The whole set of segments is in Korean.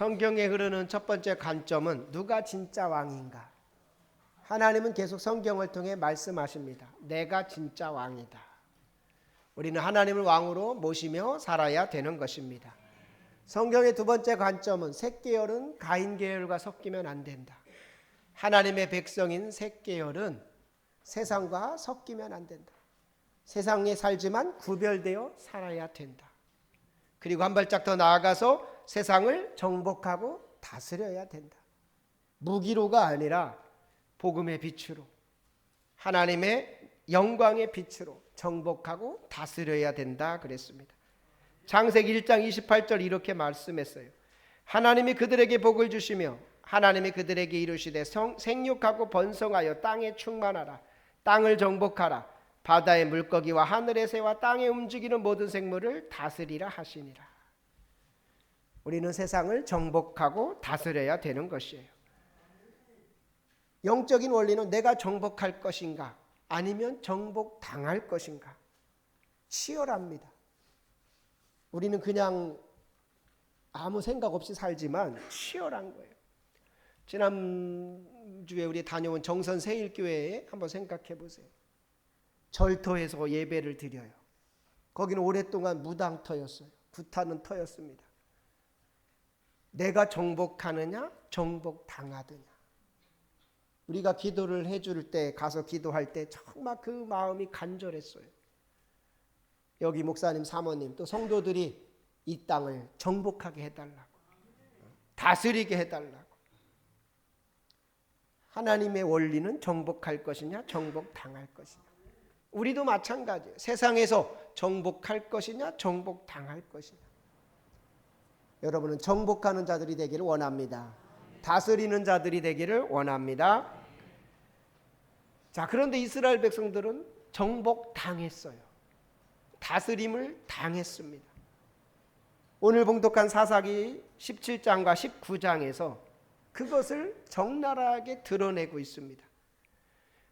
성경에 흐르는 첫 번째 관점은 누가 진짜 왕인가? 하나님은 계속 성경을 통해 말씀하십니다. 내가 진짜 왕이다. 우리는 하나님을 왕으로 모시며 살아야 되는 것입니다. 성경의 두 번째 관점은 셋 계열은 가인 계열과 섞이면 안 된다. 하나님의 백성인 셋 계열은 세상과 섞이면 안 된다. 세상에 살지만 구별되어 살아야 된다. 그리고 한 발짝 더 나아가서 세상을 정복하고 다스려야 된다. 무기로가 아니라 복음의 빛으로, 하나님의 영광의 빛으로 정복하고 다스려야 된다 그랬습니다. 창세기 1장 28절 이렇게 말씀했어요. 하나님이 그들에게 복을 주시며 하나님이 그들에게 이르시되 생육하고 번성하여 땅에 충만하라. 땅을 정복하라. 바다의 물고기와 하늘의 새와 땅에 움직이는 모든 생물을 다스리라 하시니라. 우리는 세상을 정복하고 다스려야 되는 것이에요. 영적인 원리는 내가 정복할 것인가 아니면 정복당할 것인가 치열합니다. 우리는 그냥 아무 생각 없이 살지만 치열한 거예요. 지난주에 우리 다녀온 정선 세일교회에 한번 생각해 보세요. 절터에서 예배를 드려요. 거기는 오랫동안 무당터였어요. 구타는 터였습니다. 내가 정복하느냐 정복당하느냐. 우리가 기도를 해줄 때 가서 기도할 때 정말 그 마음이 간절했어요. 여기 목사님 사모님 또 성도들이 이 땅을 정복하게 해달라고, 다스리게 해달라고. 하나님의 원리는 정복할 것이냐 정복당할 것이냐. 우리도 마찬가지예요. 세상에서 정복할 것이냐 정복당할 것이냐. 여러분은 정복하는 자들이 되기를 원합니다. 다스리는 자들이 되기를 원합니다. 자, 그런데 이스라엘 백성들은 정복당했어요. 다스림을 당했습니다. 오늘 봉독한 사사기 17장과 19장에서 그것을 적나라하게 드러내고 있습니다.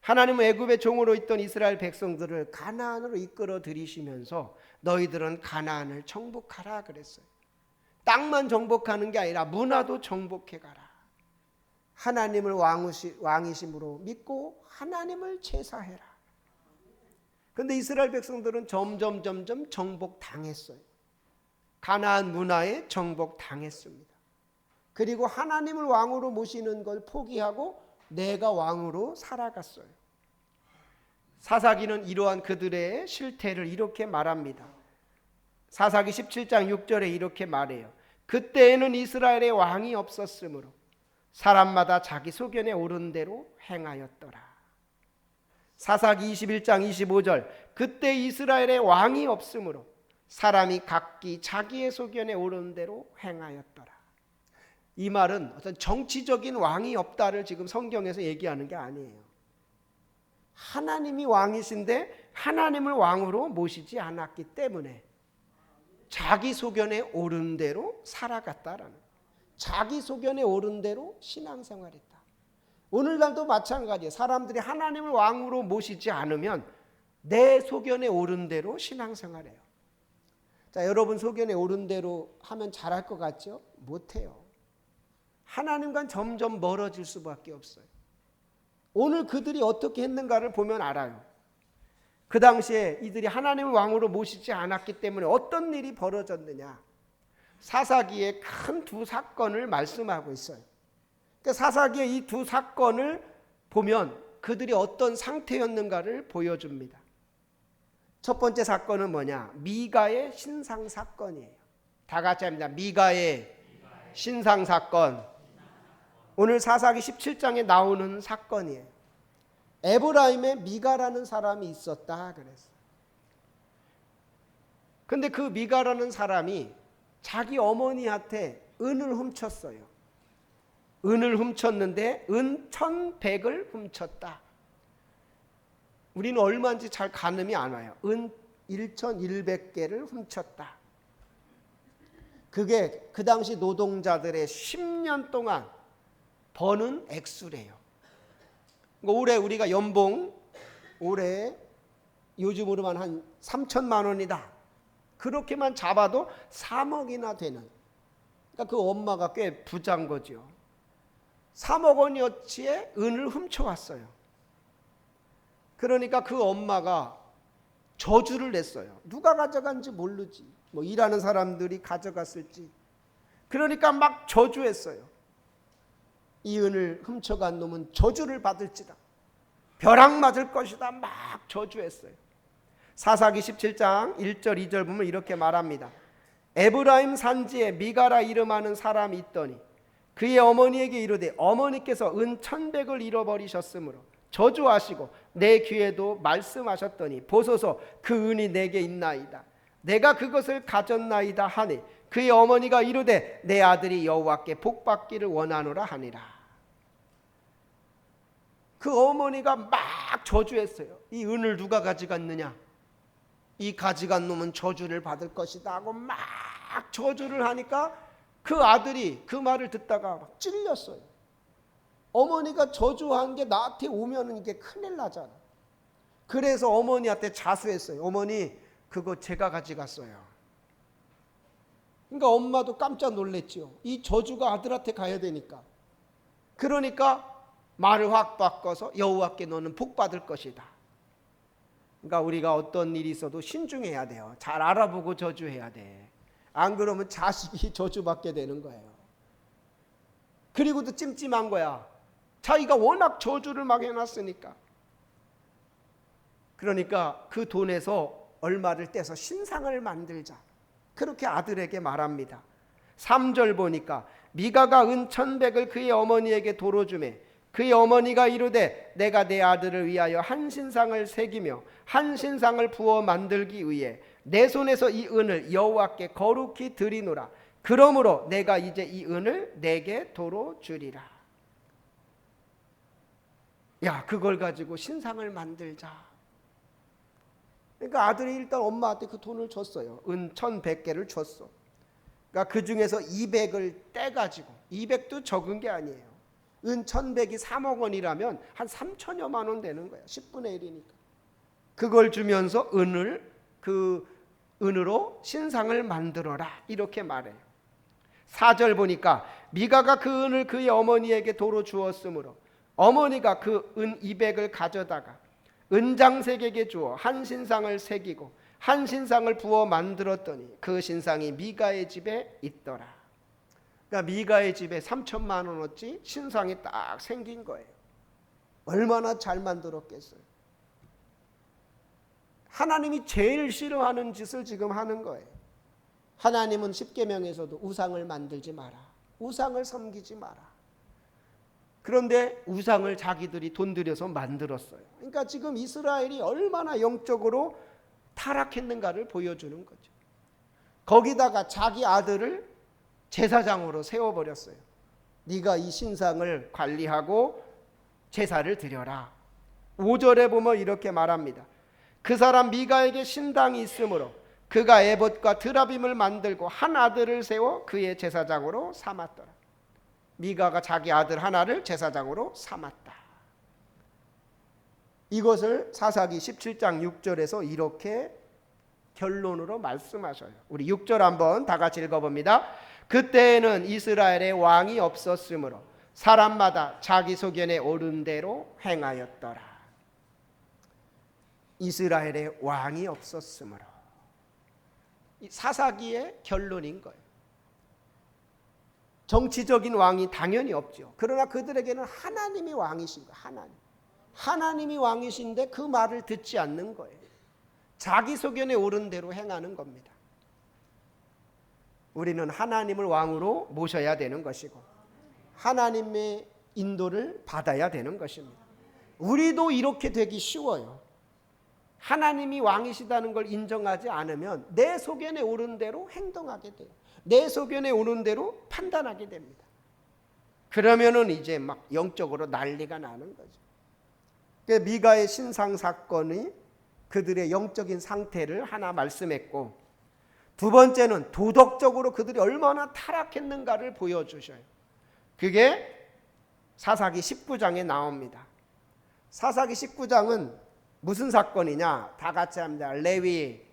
하나님은 애굽의 종으로 있던 이스라엘 백성들을 가나안으로 이끌어 들이시면서 너희들은 가나안을 정복하라 그랬어요. 땅만 정복하는 게 아니라 문화도 정복해 가라. 하나님을 왕이심으로 믿고 하나님을 제사해라. 그런데 이스라엘 백성들은 점점 정복당했어요. 가나안 문화에 정복당했습니다. 그리고 하나님을 왕으로 모시는 걸 포기하고 내가 왕으로 살아갔어요. 사사기는 이러한 그들의 실태를 이렇게 말합니다. 사사기 17장 6절에 이렇게 말해요. 그때에는 이스라엘에 왕이 없었으므로 사람마다 자기 소견에 오른 대로 행하였더라. 사사기 21장 25절 그때 이스라엘에 왕이 없으므로 사람이 각기 자기의 소견에 오른 대로 행하였더라. 이 말은 어떤 정치적인 왕이 없다를 지금 성경에서 얘기하는 게 아니에요. 하나님이 왕이신데 하나님을 왕으로 모시지 않았기 때문에 자기 소견에 오른 대로 살아갔다라는, 자기 소견에 오른 대로 신앙생활했다. 오늘날도 마찬가지예요. 사람들이 하나님을 왕으로 모시지 않으면 내 소견에 오른 대로 신앙생활해요. 자, 여러분 소견에 오른 대로 하면 잘할 것 같죠? 못해요. 하나님과 점점 멀어질 수밖에 없어요. 오늘 그들이 어떻게 했는가를 보면 알아요. 그 당시에 이들이 하나님을 왕으로 모시지 않았기 때문에 어떤 일이 벌어졌느냐. 사사기에 큰 두 사건을 말씀하고 있어요. 그러니까 사사기의 이 두 사건을 보면 그들이 어떤 상태였는가를 보여줍니다. 첫 번째 사건은 뭐냐? 미가의 신상 사건이에요. 다 같이 합니다. 미가의 신상 사건. 오늘 사사기 17장에 나오는 사건이에요. 에브라임에 미가라는 사람이 있었다 그랬어요. 근데 그 미가라는 사람이 자기 어머니한테 은을 훔쳤어요. 은을 훔쳤는데 은 1,100을 훔쳤다. 우리는 얼마인지 잘 가늠이 안 와요. 은 1,100개를 훔쳤다. 그게 그 당시 노동자들의 10년 동안 버는 액수래요. 올해 우리가 연봉 올해 요즘으로만 한 3천만 원이다. 그렇게만 잡아도 3억이나 되는, 그러니까 그 엄마가 꽤 부자인 거죠. 3억 원어치의 은을 훔쳐왔어요. 그러니까 그 엄마가 저주를 냈어요. 누가 가져간지 모르지. 뭐 일하는 사람들이 가져갔을지. 그러니까 막 저주했어요. 이 은을 훔쳐간 놈은 저주를 받을지다. 벼락 맞을 것이다. 막 저주했어요. 사사기 17장 1절 2절 보면 이렇게 말합니다. 에브라임 산지에 미가라 이름하는 사람이 있더니 그의 어머니에게 이르되 어머니께서 은 1,100을 잃어버리셨으므로 저주하시고 내 귀에도 말씀하셨더니 보소서 그 은이 내게 있나이다. 내가 그것을 가졌나이다 하니 그의 어머니가 이르되 내 아들이 여호와께 복받기를 원하노라 하니라. 그 어머니가 막 저주했어요. 이 은을 누가 가져갔느냐? 이 가져간 놈은 저주를 받을 것이다 하고 막 저주를 하니까 그 아들이 그 말을 듣다가 막 찔렸어요. 어머니가 저주한 게 나한테 오면은 이게 큰일 나잖아. 그래서 어머니한테 자수했어요. 어머니 그거 제가 가져갔어요. 그러니까 엄마도 깜짝 놀랬죠. 이 저주가 아들한테 가야 되니까. 그러니까 말을 확 바꿔서 여호와께 너는 복 받을 것이다. 그러니까 우리가 어떤 일이 있어도 신중해야 돼요. 잘 알아보고 저주해야 돼. 안 그러면 자식이 저주받게 되는 거예요. 그리고도 찜찜한 거야. 자기가 워낙 저주를 막 해놨으니까. 그러니까 그 돈에서 얼마를 떼서 신상을 만들자. 그렇게 아들에게 말합니다. 3절 보니까 미가가 은 1,100을 그의 어머니에게 도로 주매 그의 어머니가 이르되 내가 내 아들을 위하여 한 신상을 새기며 한 신상을 부어 만들기 위해 내 손에서 이 은을 여호와께 거룩히 드리노라. 그러므로 내가 이제 이 은을 내게 도로 주리라. 야, 그걸 가지고 신상을 만들자. 그러니까 아들이 일단 엄마한테 그 돈을 줬어요. 은 1,100개를 줬어. 그러니까 그 중에서 200을 떼가지고, 200도 적은 게 아니에요. 은 1,100이 3억 원이라면 한 3천여만 원 되는 거야. 10분의 1이니까. 그걸 주면서 그 은으로 신상을 만들어라. 이렇게 말해요. 4절 보니까 미가가 그 은을 그의 어머니에게 도로 주었으므로 어머니가 그 은 200을 가져다가 은장색에게 주어 한 신상을 새기고 한 신상을 부어 만들었더니 그 신상이 미가의 집에 있더라. 그러니까 미가의 집에 3천만 원어치 신상이 딱 생긴 거예요. 얼마나 잘 만들었겠어요. 하나님이 제일 싫어하는 짓을 지금 하는 거예요. 하나님은 십계명에서도 우상을 만들지 마라. 우상을 섬기지 마라. 그런데 우상을 자기들이 돈 들여서 만들었어요. 그러니까 지금 이스라엘이 얼마나 영적으로 타락했는가를 보여주는 거죠. 거기다가 자기 아들을 제사장으로 세워버렸어요. 네가 이 신상을 관리하고 제사를 드려라. 5절에 보면 이렇게 말합니다. 그 사람 미가에게 신당이 있으므로 그가 에봇과 드라빔을 만들고 한 아들을 세워 그의 제사장으로 삼았더라. 미가가 자기 아들 하나를 제사장으로 삼았다. 이것을 사사기 17장 6절에서 이렇게 결론으로 말씀하셔요. 우리 6절 한번 다 같이 읽어봅니다. 그때에는 이스라엘에 왕이 없었으므로 사람마다 자기 소견에 오른 대로 행하였더라. 이스라엘에 왕이 없었으므로. 이 사사기의 결론인 거예요. 정치적인 왕이 당연히 없죠. 그러나 그들에게는 하나님이 왕이신 거예요. 하나님이 왕이신데 그 말을 듣지 않는 거예요. 자기 소견에 오른 대로 행하는 겁니다. 우리는 하나님을 왕으로 모셔야 되는 것이고 하나님의 인도를 받아야 되는 것입니다. 우리도 이렇게 되기 쉬워요. 하나님이 왕이시다는 걸 인정하지 않으면 내 소견에 오른 대로 행동하게 돼요. 내 소견에 오른 대로 판단하게 됩니다. 그러면은 이제 막 영적으로 난리가 나는 거죠. 미가의 신상 사건이 그들의 영적인 상태를 하나 말씀했고, 두 번째는 도덕적으로 그들이 얼마나 타락했는가를 보여주셔요. 그게 사사기 19장에 나옵니다. 사사기 19장은 무슨 사건이냐? 다 같이 합니다. 레위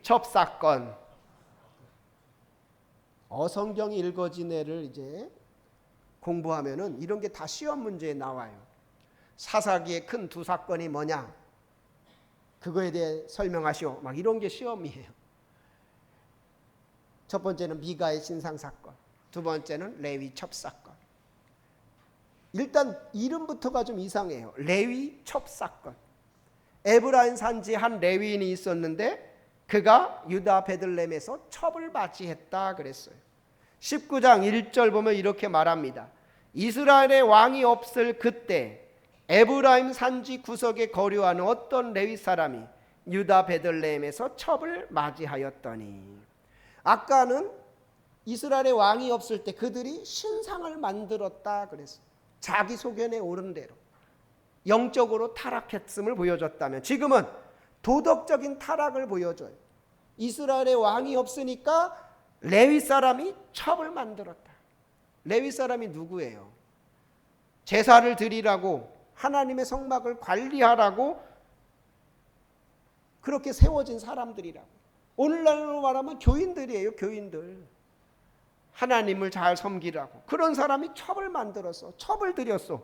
첩사건. 성경이 읽어진 애를 이제 공부하면은 이런 게 다 시험 문제에 나와요. 사사기의 큰 두 사건이 뭐냐? 그거에 대해 설명하시오. 막 이런 게 시험이에요. 첫 번째는 미가의 신상 사건, 두 번째는 레위 첩 사건. 일단 이름부터가 좀 이상해요. 레위 첩 사건. 에브라임 산지에 한 레위인이 있었는데 그가 유다 베들레헴에서 첩을 맞이했다 그랬어요. 19장 1절 보면 이렇게 말합니다. 이스라엘의 왕이 없을 그때 에브라임 산지 구석에 거류하는 어떤 레위 사람이 유다 베들레헴에서 첩을 맞이하였더니, 아까는 이스라엘의 왕이 없을 때 그들이 신상을 만들었다 그랬어요. 자기 소견에 오른 대로 영적으로 타락했음을 보여줬다면, 지금은 도덕적인 타락을 보여줘요. 이스라엘의 왕이 없으니까 레위 사람이 첩을 만들었다. 레위 사람이 누구예요? 제사를 드리라고, 하나님의 성막을 관리하라고 그렇게 세워진 사람들이라고. 오늘날로 말하면 교인들이에요. 교인들. 하나님을 잘 섬기라고. 그런 사람이 첩을 만들었어. 첩을 드렸어.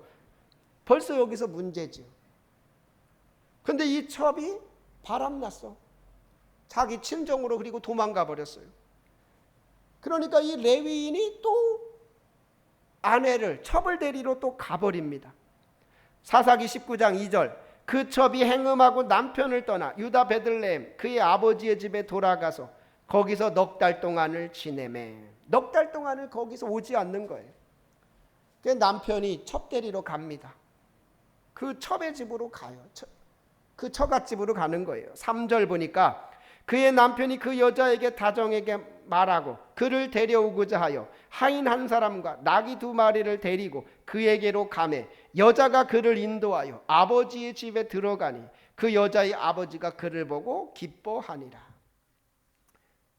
벌써 여기서 문제지요. 근데 이 첩이 바람났어. 자기 친정으로. 그리고 도망가 버렸어요. 그러니까 이 레위인이 또 아내를 첩을 데리러 또 가버립니다. 사사기 19장 2절, 그 첩이 행음하고 남편을 떠나 유다 베들레헴 그의 아버지의 집에 돌아가서 거기서 넉 달 동안을 지내매. 넉 달 동안을 거기서 오지 않는 거예요. 그 남편이 첩 데리러 갑니다. 그 첩의 집으로 가요. 그 처갓집으로 가는 거예요. 3절 보니까 그의 남편이 그 여자에게 다정하게 말하고 그를 데려오고자 하여 하인 한 사람과 나귀 2마리를 데리고 그에게로 가매 여자가 그를 인도하여 아버지의 집에 들어가니 그 여자의 아버지가 그를 보고 기뻐하니라.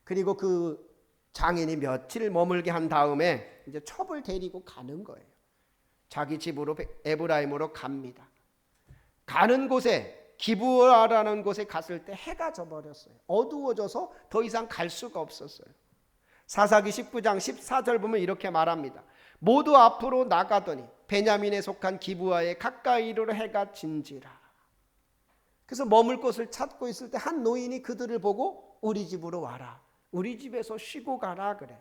그리고 그 장인이 며칠 머물게 한 다음에 이제 첩을 데리고 가는 거예요. 자기 집으로 에브라임으로 갑니다. 가는 곳에 기브아라는 곳에 갔을 때 해가 져버렸어요. 어두워져서 더 이상 갈 수가 없었어요. 사사기 19장 14절 보면 이렇게 말합니다. 모두 앞으로 나가더니 베냐민에 속한 기브아에 가까이 이르러 해가 진지라. 그래서 머물 곳을 찾고 있을 때 한 노인이 그들을 보고 우리 집으로 와라. 우리 집에서 쉬고 가라 그래.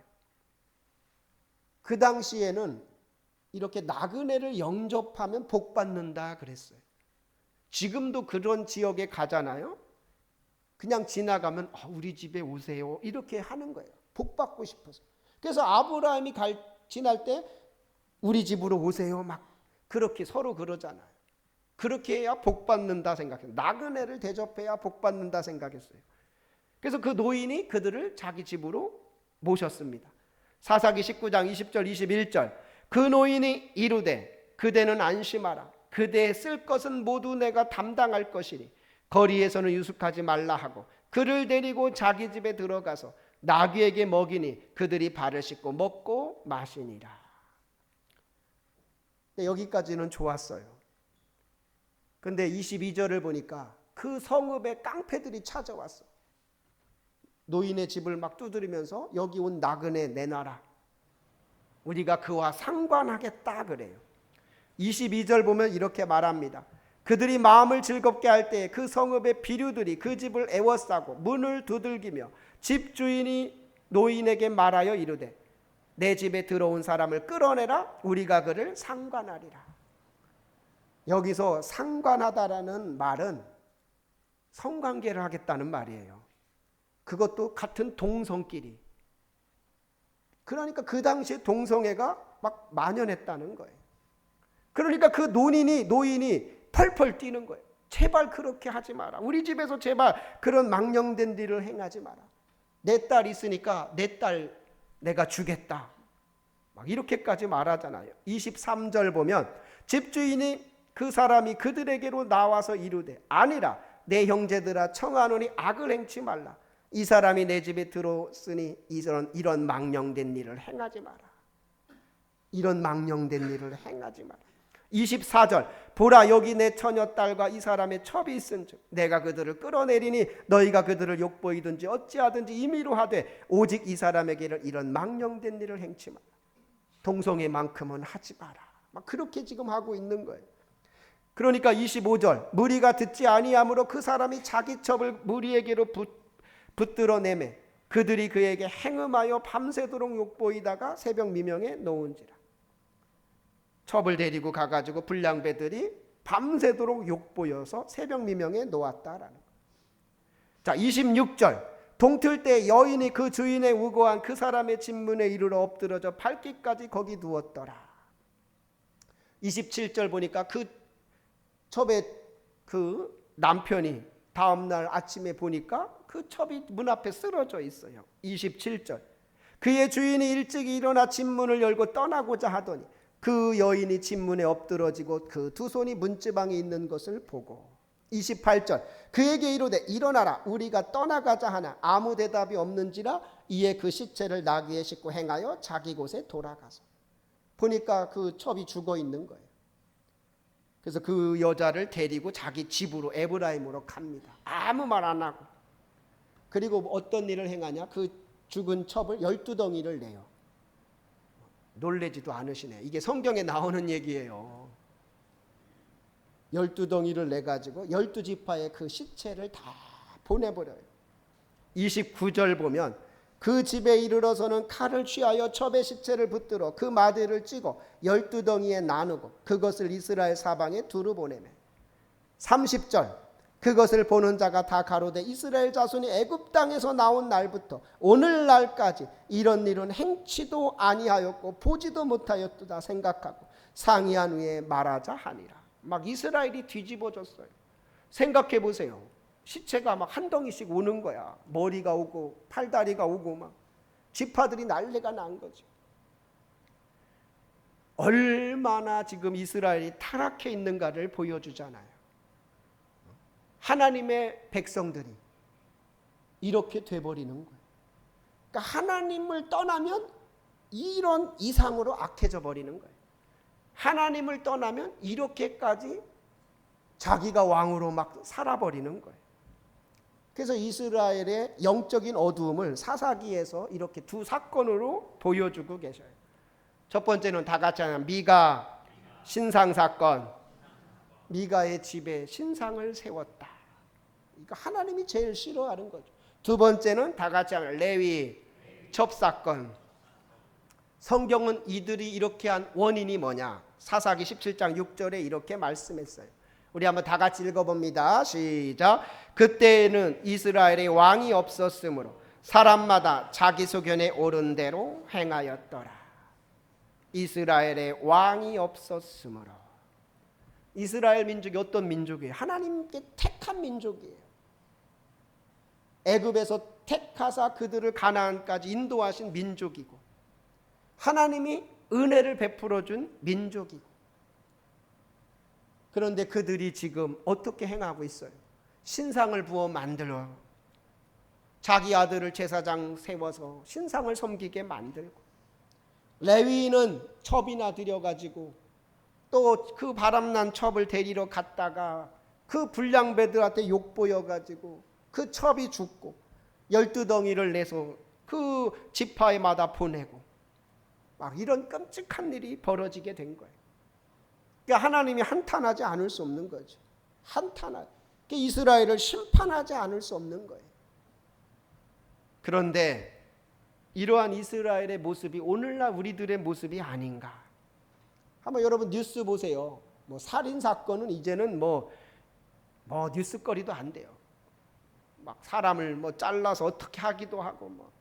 그 당시에는 이렇게 나그네를 영접하면 복 받는다 그랬어요. 지금도 그런 지역에 가잖아요. 그냥 지나가면 우리 집에 오세요 이렇게 하는 거예요. 복 받고 싶어서. 그래서 아브라함이 지날 때 우리 집으로 오세요 막 그렇게 서로 그러잖아요. 그렇게 해야 복 받는다 생각해요. 나그네를 대접해야 복 받는다 생각했어요. 그래서 그 노인이 그들을 자기 집으로 모셨습니다. 사사기 19장 20절 21절, 그 노인이 이르되 그대는 안심하라. 그대의 쓸 것은 모두 내가 담당할 것이니 거리에서는 유숙하지 말라 하고 그를 데리고 자기 집에 들어가서 나귀에게 먹이니 그들이 발을 씻고 먹고 마시니라. 여기까지는 좋았어요. 근데 22절을 보니까 그 성읍에 깡패들이 찾아왔어. 노인의 집을 막 두드리면서 여기 온 나그네 내놔라. 우리가 그와 상관하겠다 그래요. 22절 보면 이렇게 말합니다. 그들이 마음을 즐겁게 할 때 그 성읍의 비류들이 그 집을 애워싸고 문을 두들기며 집주인이 노인에게 말하여 이르되 내 집에 들어온 사람을 끌어내라. 우리가 그를 상관하리라. 여기서 상관하다라는 말은 성관계를 하겠다는 말이에요. 그것도 같은 동성끼리. 그러니까 그 당시에 동성애가 막 만연했다는 거예요. 그러니까 그 노인이 펄펄 뛰는 거예요. 제발 그렇게 하지 마라. 우리 집에서 제발 그런 망령된 일을 행하지 마라. 내 딸 있으니까 내 딸 내가 주겠다. 막 이렇게까지 말하잖아요. 23절 보면 집주인이 그 사람이 그들에게로 나와서 이르되 아니라 내 형제들아 청하노니 악을 행치 말라. 이 사람이 내 집에 들어오으니 이런 망령된 일을 행하지 마라. 이런 망령된 일을 행하지 마라. 24절 보라 여기 내 처녀 딸과 이 사람의 첩이 있은즉 내가 그들을 끌어내리니 너희가 그들을 욕보이든지 어찌하든지 임의로 하되 오직 이 사람에게는 이런 망령된 일을 행치 마라. 동성애만큼은 하지 마라. 막 그렇게 지금 하고 있는 거예요. 그러니까 25절 무리가 듣지 아니하므로 그 사람이 자기 첩을 무리에게로 붙들어내매 그들이 그에게 행음하여 밤새도록 욕보이다가 새벽 미명에 놓은지라. 첩을 데리고 가가지고 불량배들이 밤새도록 욕보여서 새벽 미명에 놓았다라는 거예요. 자, 26절 동틀 때 여인이 그 주인의 우고한 그 사람의 집문에 이르러 엎드러져 발기까지 거기 누웠더라. 27절 보니까 그 첩의 그 남편이 다음날 아침에 보니까 그 첩이 문 앞에 쓰러져 있어요. 27절 그의 주인이 일찍 일어나 집문을 열고 떠나고자 하더니 그 여인이 집문에 엎드러지고 그 두 손이 문지방에 있는 것을 보고 28절 그에게 이르되 일어나라 우리가 떠나가자 하나 아무 대답이 없는지라 이에 그 시체를 나귀에 싣고 행하여 자기 곳에 돌아가서 보니까 그 첩이 죽어 있는 거예요. 그래서 그 여자를 데리고 자기 집으로 에브라임으로 갑니다. 아무 말 안 하고. 그리고 어떤 일을 행하냐? 그 죽은 첩을 12덩이를 내요. 놀래지도 않으시네. 이게 성경에 나오는 얘기예요. 12덩이를 내가지고 12지파에 그 시체를 다 보내버려요. 29절 보면 그 집에 이르러서는 칼을 취하여 첩의 시체를 붙들어 그 마대를 찌고 12덩이에 나누고 그것을 이스라엘 사방에 두루 보내매 30절 그것을 보는 자가 다 가로되 이스라엘 자손이 애굽 땅에서 나온 날부터 오늘날까지 이런 일은 행치도 아니하였고 보지도 못하였도다 생각하고 상의한 후에 말하자 하니라. 막 이스라엘이 뒤집어졌어요. 생각해 보세요. 시체가 막 한 덩이씩 오는 거야. 머리가 오고 팔다리가 오고 막 지파들이 난리가 난 거죠. 얼마나 지금 이스라엘이 타락해 있는가를 보여주잖아요. 하나님의 백성들이 이렇게 돼버리는 거예요. 그러니까 하나님을 떠나면 이런 이상으로 악해져 버리는 거예요. 하나님을 떠나면 이렇게까지 자기가 왕으로 막 살아버리는 거예요. 그래서 이스라엘의 영적인 어두움을 사사기에서 이렇게 두 사건으로 보여주고 계셔요. 첫 번째는 다 같이 하는 미가 신상 사건. 미가의 집에 신상을 세웠다. 이거 하나님이 제일 싫어하는 거죠. 두 번째는 다 같이 하는 레위 첩 사건. 성경은 이들이 이렇게 한 원인이 뭐냐? 사사기 17장 6절에 이렇게 말씀했어요. 우리 한번 다 같이 읽어봅니다. 시작. 그때에는 이스라엘의 왕이 없었으므로 사람마다 자기 소견에 옳은 대로 행하였더라. 이스라엘의 왕이 없었으므로. 이스라엘 민족이 어떤 민족이에요? 하나님께 택한 민족이에요. 애굽에서 택하사 그들을 가나안까지 인도하신 민족이고 하나님이 은혜를 베풀어 준 민족이고 그런데 그들이 지금 어떻게 행하고 있어요? 신상을 부어 만들어 자기 아들을 제사장 세워서 신상을 섬기게 만들고 레위인은 첩이나 들여가지고 또 그 바람난 첩을 데리러 갔다가 그 불량배들한테 욕보여가지고 그 첩이 죽고 12덩이를 내서 그 지파에마다 보내고 막 이런 끔찍한 일이 벌어지게 된 거예요. 그러니까 하나님이 한탄하지 않을 수 없는 거죠. 한탄하지. 그러니까 이스라엘을 심판하지 않을 수 없는 거예요. 그런데 이러한 이스라엘의 모습이 오늘날 우리들의 모습이 아닌가. 한번 여러분 뉴스 보세요. 뭐 살인 사건은 이제는 뭐 뉴스거리도 안 돼요. 막 사람을 뭐 잘라서 어떻게 하기도 하고 뭐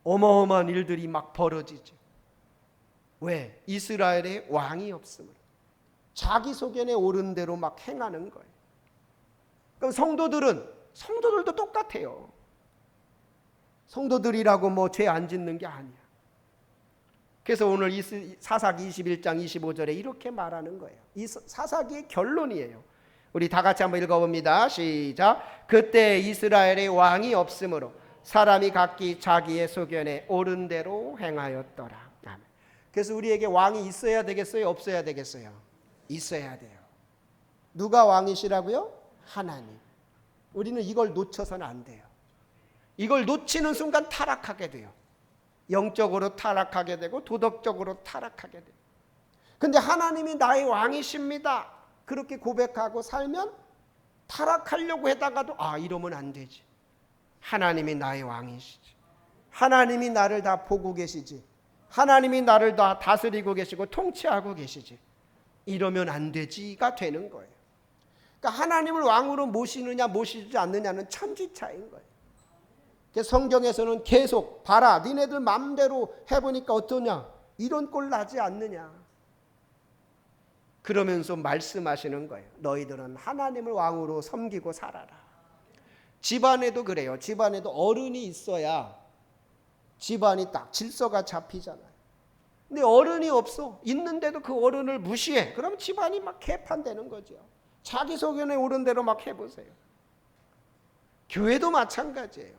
어마어마한 일들이 막 벌어지죠. 왜? 이스라엘의 왕이 없으므로 자기 소견에 옳은 대로 막 행하는 거예요. 그럼 성도들도 똑같아요. 성도들이라고 뭐 죄 안 짓는 게 아니야. 그래서 오늘 사사기 21장 25절에 이렇게 말하는 거예요. 이 사사기의 결론이에요. 우리 다 같이 한번 읽어봅니다. 시작. 그때 이스라엘의 왕이 없으므로 사람이 각기 자기의 소견에 옳은 대로 행하였더라. 아멘. 그래서 우리에게 왕이 있어야 되겠어요? 없어야 되겠어요? 있어야 돼요. 누가 왕이시라고요? 하나님. 우리는 이걸 놓쳐서는 안 돼요. 이걸 놓치는 순간 타락하게 돼요. 영적으로 타락하게 되고 도덕적으로 타락하게 돼요. 근데 하나님이 나의 왕이십니다. 그렇게 고백하고 살면 타락하려고 하다가도 이러면 안 되지. 하나님이 나의 왕이시지. 하나님이 나를 다 보고 계시지. 하나님이 나를 다 다스리고 계시고 통치하고 계시지. 이러면 안 되지가 되는 거예요. 그러니까 하나님을 왕으로 모시느냐 모시지 않느냐는 천지차이인 거예요. 그래서 성경에서는 계속 봐라 니네들 마음대로 해보니까 어떠냐 이런 꼴 나지 않느냐 그러면서 말씀하시는 거예요. 너희들은 하나님을 왕으로 섬기고 살아라. 집안에도 그래요. 집안에도 어른이 있어야 집안이 딱 질서가 잡히잖아요. 근데 어른이 없어. 있는데도 그 어른을 무시해. 그럼 집안이 막 개판되는 거죠. 자기 소견에 오른 대로 막 해보세요. 교회도 마찬가지예요.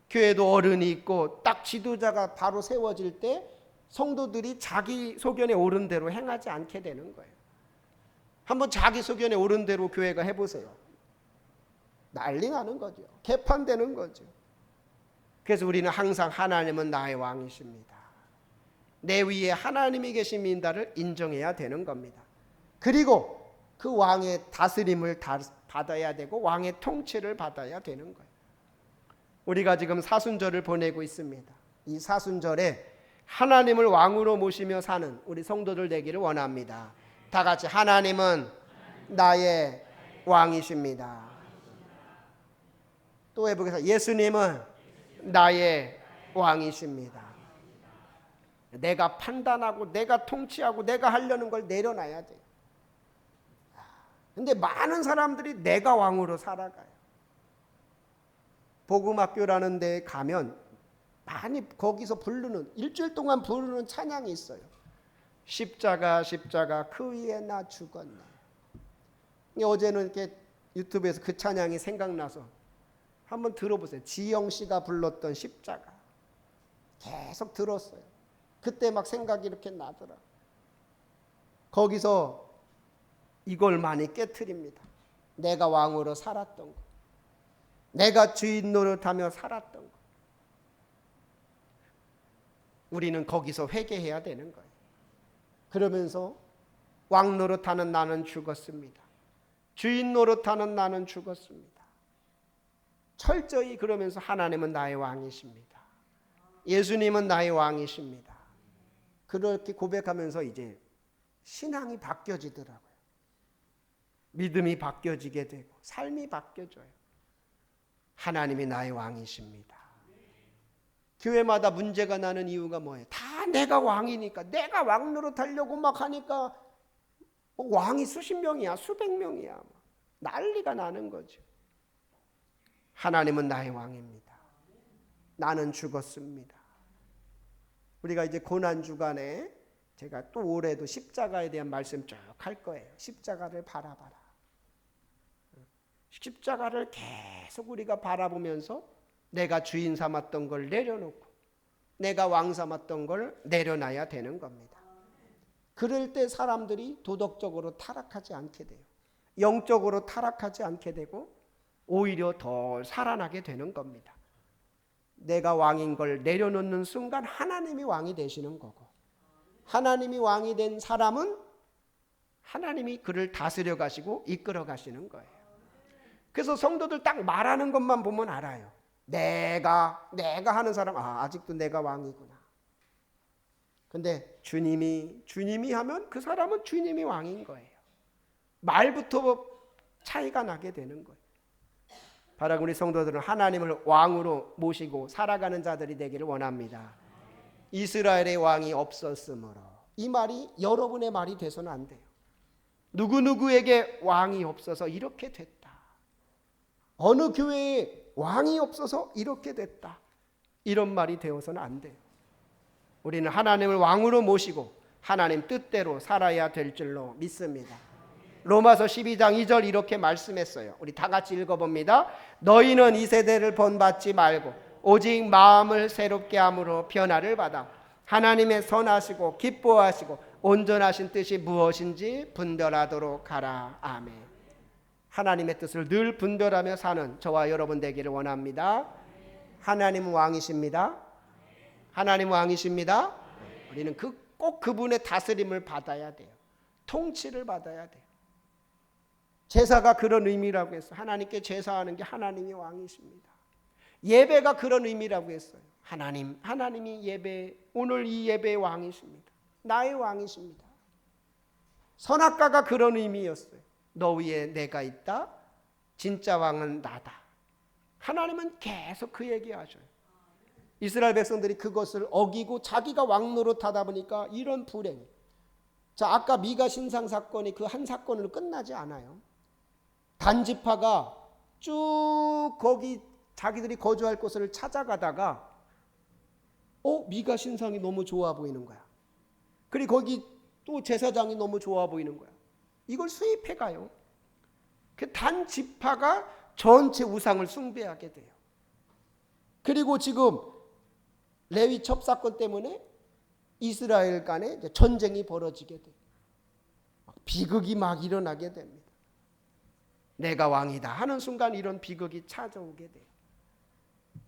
교회도 어른이 있고 딱 지도자가 바로 세워질 때 성도들이 자기 소견에 오른 대로 행하지 않게 되는 거예요. 한번 자기 소견에 오른 대로 교회가 해보세요. 난리 나는 거죠. 개판되는 거죠. 그래서 우리는 항상 하나님은 나의 왕이십니다. 내 위에 하나님이 계십니다를 인정해야 되는 겁니다. 그리고 그 왕의 다스림을 받아야 되고 왕의 통치를 받아야 되는 거예요. 우리가 지금 사순절을 보내고 있습니다. 이 사순절에 하나님을 왕으로 모시며 사는 우리 성도들 되기를 원합니다. 다 같이 하나님은 나의 왕이십니다. 또 해보겠습니다. 예수님은 나의 왕이십니다. 내가 판단하고 내가 통치하고 내가 하려는 걸 내려놔야 돼요. 근데 많은 사람들이 내가 왕으로 살아가요. 복음학교라는 데에 가면 많이 거기서 부르는 일주일 동안 부르는 찬양이 있어요. 십자가 십자가 그 위에 나 죽었나. 어제는 이렇게 유튜브에서 그 찬양이 생각나서 한번 들어보세요. 지영 씨가 불렀던 십자가 계속 들었어요. 그때 막 생각이 이렇게 나더라. 거기서 이걸 많이 깨트립니다. 내가 왕으로 살았던 거, 내가 주인 노릇하며 살았던 거. 우리는 거기서 회개해야 되는 거예요. 그러면서 왕 노릇하는 나는 죽었습니다. 주인 노릇하는 나는 죽었습니다. 철저히 그러면서 하나님은 나의 왕이십니다. 예수님은 나의 왕이십니다. 그렇게 고백하면서 이제 신앙이 바뀌어지더라고요. 믿음이 바뀌어지게 되고 삶이 바뀌어져요. 하나님이 나의 왕이십니다. 교회마다 문제가 나는 이유가 뭐예요? 다 내가 왕이니까 내가 왕 노릇하려고 막 하니까 왕이 수십 명이야 수백 명이야 난리가 나는 거죠. 하나님은 나의 왕입니다. 나는 죽었습니다. 우리가 이제 고난주간에 제가 또 올해도 십자가에 대한 말씀 쭉 할 거예요. 십자가를 바라봐라. 십자가를 계속 우리가 바라보면서 내가 주인 삼았던 걸 내려놓고 내가 왕 삼았던 걸 내려놔야 되는 겁니다. 그럴 때 사람들이 도덕적으로 타락하지 않게 돼요. 영적으로 타락하지 않게 되고 오히려 더 살아나게 되는 겁니다. 내가 왕인 걸 내려놓는 순간 하나님이 왕이 되시는 거고 하나님이 왕이 된 사람은 하나님이 그를 다스려 가시고 이끌어 가시는 거예요. 그래서 성도들 딱 말하는 것만 보면 알아요. 내가 하는 사람 아직도 내가 왕이구나. 근데 주님이 하면 그 사람은 주님이 왕인 거예요. 말부터 차이가 나게 되는 거예요. 바라고 우리 성도들은 하나님을 왕으로 모시고 살아가는 자들이 되기를 원합니다. 이스라엘의 왕이 없었으므로 이 말이 여러분의 말이 돼서는 안 돼요. 누구누구에게 왕이 없어서 이렇게 됐다. 어느 교회에 왕이 없어서 이렇게 됐다. 이런 말이 되어서는 안 돼요. 우리는 하나님을 왕으로 모시고 하나님 뜻대로 살아야 될 줄로 믿습니다. 로마서 12장 2절 이렇게 말씀했어요. 우리 다 같이 읽어봅니다. 너희는 이 세대를 본받지 말고 오직 마음을 새롭게 함으로 변화를 받아 하나님의 선하시고 기뻐하시고 온전하신 뜻이 무엇인지 분별하도록 하라. 아멘. 하나님의 뜻을 늘 분별하며 사는 저와 여러분 되기를 원합니다. 하나님은 왕이십니다. 하나님 왕이십니다. 우리는 꼭 그분의 다스림을 받아야 돼요. 통치를 받아야 돼요. 제사가 그런 의미라고 했어요. 하나님께 제사하는 게 하나님이 왕이십니다. 예배가 그런 의미라고 했어요. 하나님이 예배, 오늘 이 예배의 왕이십니다. 나의 왕이십니다. 선악과가 그런 의미였어요. 너 위에 내가 있다. 진짜 왕은 나다. 하나님은 계속 그 얘기하셔요. 이스라엘 백성들이 그것을 어기고 자기가 왕 노릇하다 보니까 이런 불행. 자, 아까 미가 신상 사건이 그 한 사건으로 끝나지 않아요. 단지파가 쭉 거기 자기들이 거주할 곳을 찾아가다가 미가 신상이 너무 좋아 보이는 거야. 그리고 거기 또 제사장이 너무 좋아 보이는 거야. 이걸 수입해 가요. 그 단지파가 전체 우상을 숭배하게 돼요. 그리고 지금 레위 첩사건 때문에 이스라엘 간에 이제 전쟁이 벌어지게 돼요. 비극이 막 일어나게 됩니다. 내가 왕이다 하는 순간 이런 비극이 찾아오게 돼요.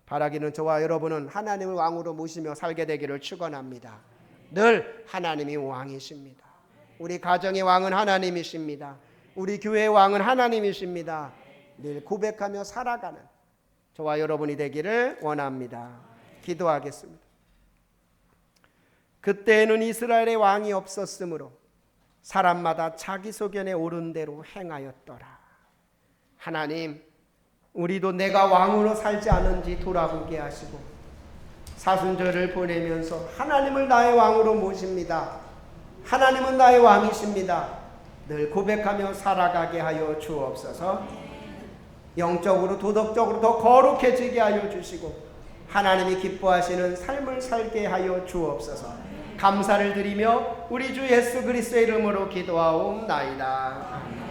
바라기는 저와 여러분은 하나님을 왕으로 모시며 살게 되기를 축원합니다. 늘 하나님이 왕이십니다. 우리 가정의 왕은 하나님이십니다. 우리 교회의 왕은 하나님이십니다. 늘 고백하며 살아가는 저와 여러분이 되기를 원합니다. 기도하겠습니다. 그때에는 이스라엘의 왕이 없었으므로 사람마다 자기 소견에 오른 대로 행하였더라. 하나님, 우리도 내가 왕으로 살지 않은지 돌아보게 하시고 사순절을 보내면서 하나님을 나의 왕으로 모십니다. 하나님은 나의 왕이십니다. 늘 고백하며 살아가게 하여 주옵소서. 영적으로 도덕적으로 더 거룩해지게 하여 주시고 하나님이 기뻐하시는 삶을 살게 하여 주옵소서. 감사를 드리며 우리 주 예수 그리스도의 이름으로 기도하옵나이다.